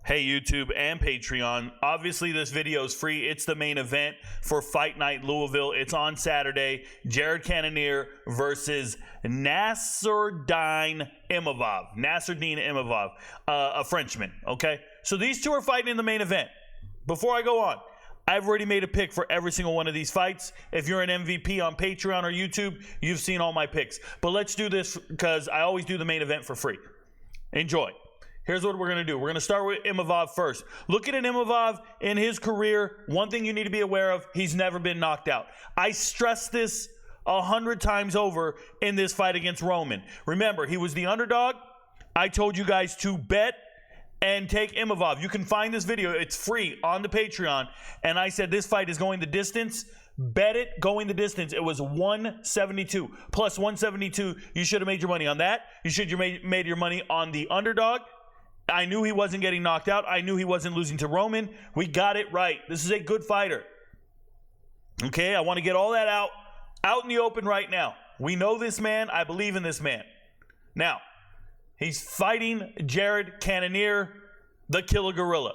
Hey YouTube and Patreon, obviously this video is free. It's the main event for Fight Night Louisville. It's on Saturday. Jared Cannonier versus Nassourdine Imavov, a Frenchman, okay? So these two are fighting in the main event. Before I go on, I've already made a pick for every single one of these fights. If you're an MVP on Patreon or YouTube, you've seen all my picks. But let's do this because I always do the main event for free. Enjoy. Here's what we're going to do. We're going to start with Imavov first. Looking at Imavov in his career, one thing you need to be aware of, he's never been knocked out. I stressed this 100 times over in this fight against Roman. Remember, he was the underdog. I told you guys to bet and take Imavov. You can find this video. It's free on the Patreon. And I said this fight is going the distance. Bet it going the distance. It was 172 plus 172. You should have made your money on that. You should have made your money on the underdog. I knew he wasn't getting knocked out. I knew he wasn't losing to Roman. We got it right. This is a good fighter. Okay, I want to get all that out in the open right now. We know this man. I believe in this man. Now, he's fighting Jared Cannonier, the Killer Gorilla.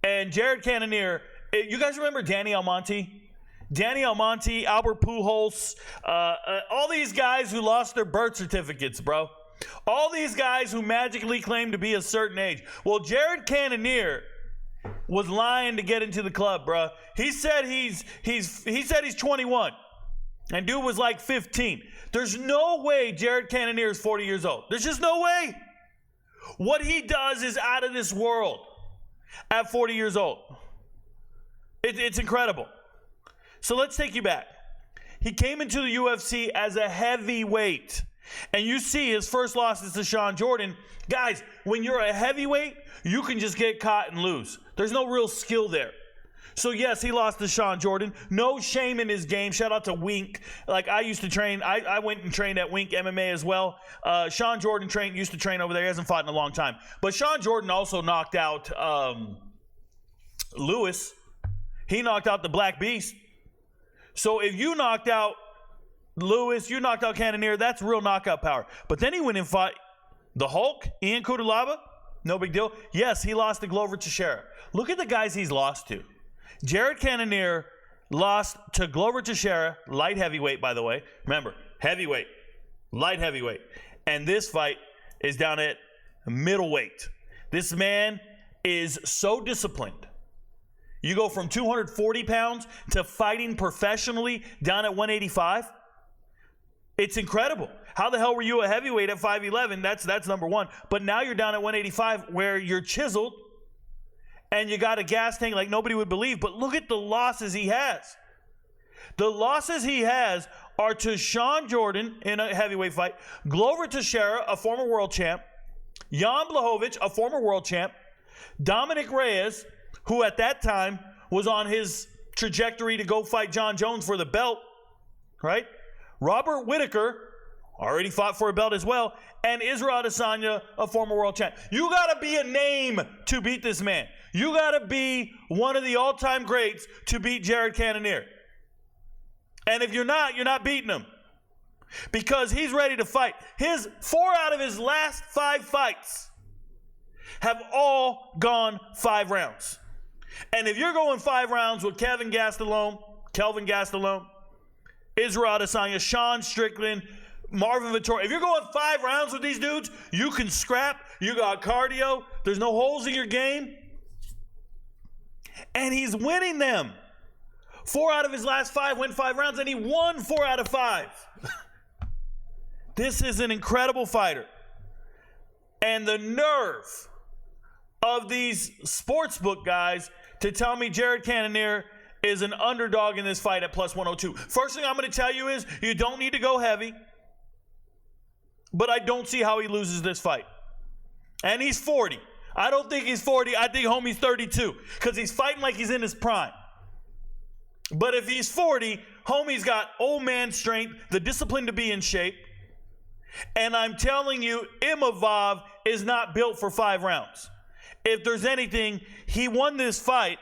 And Jared Cannonier, you guys remember Danny Almonte? Danny Almonte, Albert Pujols, all these guys who lost their birth certificates, bro. All these guys who magically claim to be a certain age. Well, Jared Cannonier was lying to get into the club, bro. He said he's 21, and dude was like 15. There's no way Jared Cannonier is 40 years old. There's just no way. What he does is out of this world at 40 years old. It's incredible. So let's take you back. He came into the UFC as a heavyweight. And you see his first loss is to Sean Jordan. Guys, when you're a heavyweight, you can just get caught and lose. There's no real skill there. So yes, he lost to Sean Jordan. No shame in his game. Shout out to Wink. Like I used to train. I went and trained at Wink MMA as well. Sean Jordan used to train over there. He hasn't fought in a long time. But Sean Jordan also knocked out Lewis. He knocked out the Black Beast. So if you knocked out Lewis, you knocked out Cannonier, that's real knockout power. But then he went and fought the Hulk, Ian Cutelaba, no big deal. Yes, he lost to Glover Teixeira. Look at the guys he's lost to. Jared Cannonier lost to Glover Teixeira, light heavyweight, by the way. Remember, heavyweight, light heavyweight. And this fight is down at middleweight. This man is so disciplined. You go from 240 pounds to fighting professionally down at 185. It's incredible. How the hell were you a heavyweight at 5'11"? That's number one. But now you're down at 185 where you're chiseled and you got a gas tank like nobody would believe. But look at the losses he has. The losses he has are to Sean Jordan in a heavyweight fight, Glover Teixeira, a former world champ, Jan Blachowicz, a former world champ, Dominic Reyes, who at that time was on his trajectory to go fight John Jones for the belt, right? Robert Whittaker already fought for a belt as well, and Israel Adesanya, a former world champ. You got to be a name to beat this man. You got to be one of the all-time greats to beat Jared Cannonier. And if you're not beating him because he's ready to fight. 4 out of his last 5 fights have all gone 5 rounds. And if you're going 5 rounds with Kelvin Gastelum, Israel Adesanya, Sean Strickland, Marvin Vettori. If you're going 5 rounds with these dudes, you can scrap. You got cardio. There's no holes in your game. And he's winning them. 4 out of his last 5 went 5 rounds, and he won 4 out of 5. This is an incredible fighter. And the nerve of these sportsbook guys to tell me Jared Cannonier is an underdog in this fight at plus 102. First thing I'm going to tell you is you don't need to go heavy, but I don't see how he loses this fight. And he's 40. I don't think he's 40. I think homie's 32 because he's fighting like he's in his prime. But if he's 40, homie's got old man strength, the discipline to be in shape. And I'm telling you, Imavov is not built for 5 rounds. If there's anything, he won this fight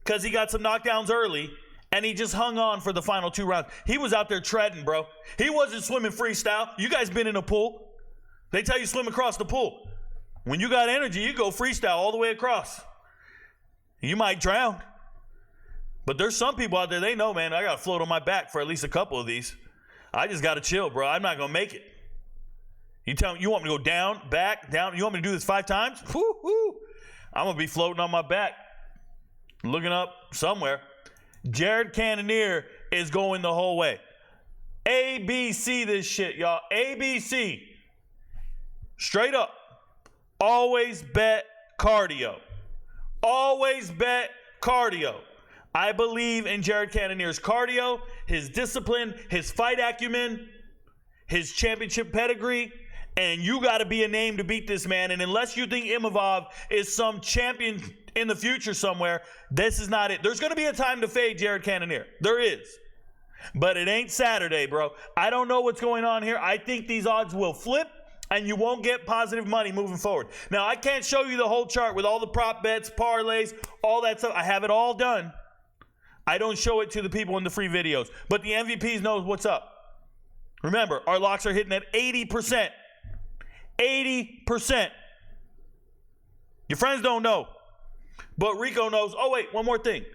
because he got some knockdowns early, and he just hung on for the final 2 rounds. He was out there treading, bro. He wasn't swimming freestyle. You guys been in a pool. They tell you swim across the pool. When you got energy, you go freestyle all the way across. You might drown. But there's some people out there, they know, man, I got to float on my back for at least a couple of these. I just got to chill, bro. I'm not going to make it. You tell me, you want me to go down, back, down? You want me to do this 5 times? Woo-hoo. I'm going to be floating on my back, looking up somewhere. Jared Cannonier is going the whole way. ABC this shit, y'all. ABC. Straight up. Always bet cardio. Always bet cardio. I believe in Jared Cannonier's cardio, his discipline, his fight acumen, his championship pedigree, and you got to be a name to beat this man. And unless you think Imavov is some champion in the future somewhere, this is not it. There's going to be a time to fade Jared Cannonier. There is. But it ain't Saturday, bro. I don't know what's going on here. I think these odds will flip, and you won't get positive money moving forward. Now, I can't show you the whole chart with all the prop bets, parlays, all that stuff. I have it all done. I don't show it to the people in the free videos. But the MVPs knows what's up. Remember, our locks are hitting at 80%. 80%. Your friends don't know. But Rico knows. Oh, wait, one more thing.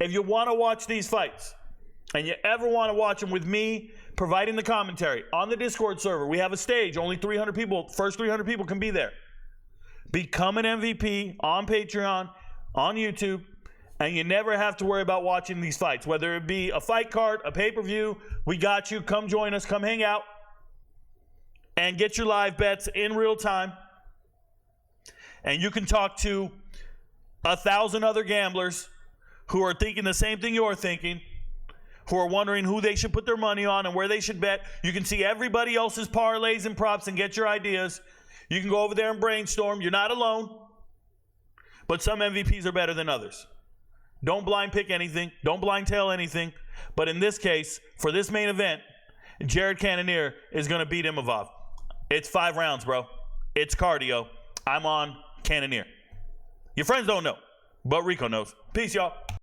If you want to watch these fights, and you ever want to watch them with me providing the commentary on the Discord server, we have a stage. Only 300 people. First 300 people can be there. Become an MVP on Patreon, on YouTube. And you never have to worry about watching these fights. Whether it be a fight card, a pay-per-view, we got you. Come join us. Come hang out. And get your live bets in real time. And you can talk to 1,000 other gamblers who are thinking the same thing you're thinking, who are wondering who they should put their money on and where they should bet. You can see everybody else's parlays and props and get your ideas. You can go over there and brainstorm. You're not alone. But some MVPs are better than others. Don't blind pick anything. Don't blind tail anything. But in this case, for this main event, Jared Cannonier is going to beat Imavov. It's 5 rounds, bro. It's cardio. I'm on Cannonier. Your friends don't know, but Rico knows. Peace, y'all.